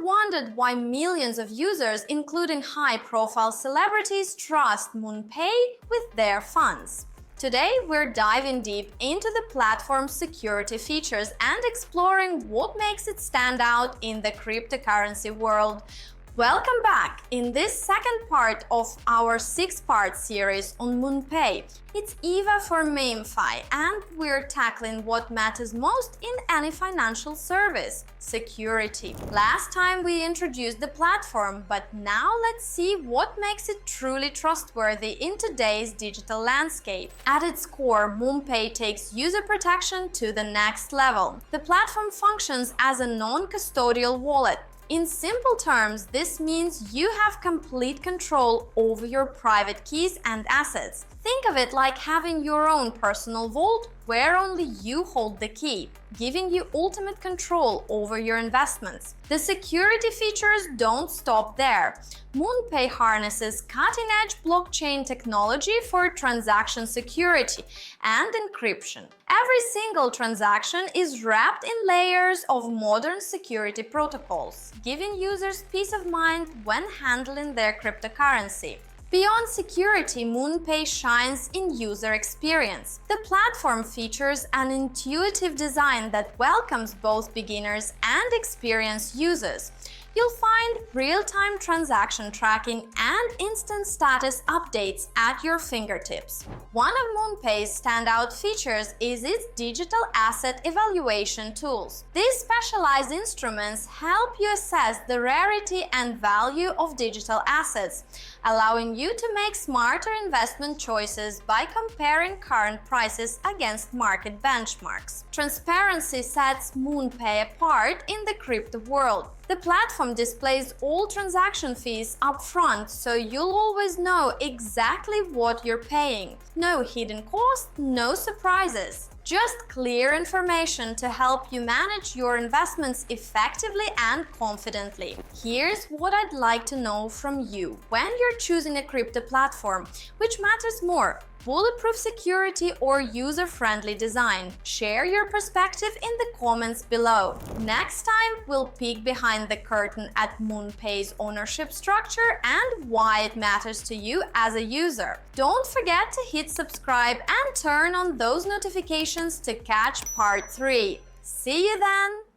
wondered why millions of users, including high-profile celebrities, trust MoonPay with their funds? Today, we're diving deep into the platform's security features and exploring what makes it stand out in the cryptocurrency world. Welcome back! In this second part of our 6-part series on MoonPay, it's Eva for MemeFi, and we're tackling what matters most in any financial service: security. Last time we introduced the platform, but now let's see what makes it truly trustworthy in today's digital landscape. At its core, MoonPay takes user protection to the next level. The platform functions as a non-custodial wallet. In simple terms, this means you have complete control over your private keys and assets. Think of it like having your own personal vault where only you hold the key, giving you ultimate control over your investments. The security features don't stop there. MoonPay harnesses cutting-edge blockchain technology for transaction security and encryption. Every single transaction is wrapped in layers of modern security protocols, giving users peace of mind when handling their cryptocurrency. Beyond security, MoonPay shines in user experience. The platform features an intuitive design that welcomes both beginners and experienced users. You'll find real-time transaction tracking and instant status updates at your fingertips. One of MoonPay's standout features is its digital asset evaluation tools. These specialized instruments help you assess the rarity and value of digital assets, allowing you to make smarter investment choices by comparing current prices against market benchmarks. Transparency sets MoonPay apart in the crypto world. The platform displays all transaction fees upfront, so you'll always know exactly what you're paying. No hidden costs, no surprises. Just clear information to help you manage your investments effectively and confidently. Here's what I'd like to know from you. When you're choosing a crypto platform, which matters more? Bulletproof security or user-friendly design? Share your perspective in the comments below. Next time, we'll peek behind the curtain at MoonPay's ownership structure and why it matters to you as a user. Don't forget to hit subscribe and turn on those notifications to catch part 3. See you then!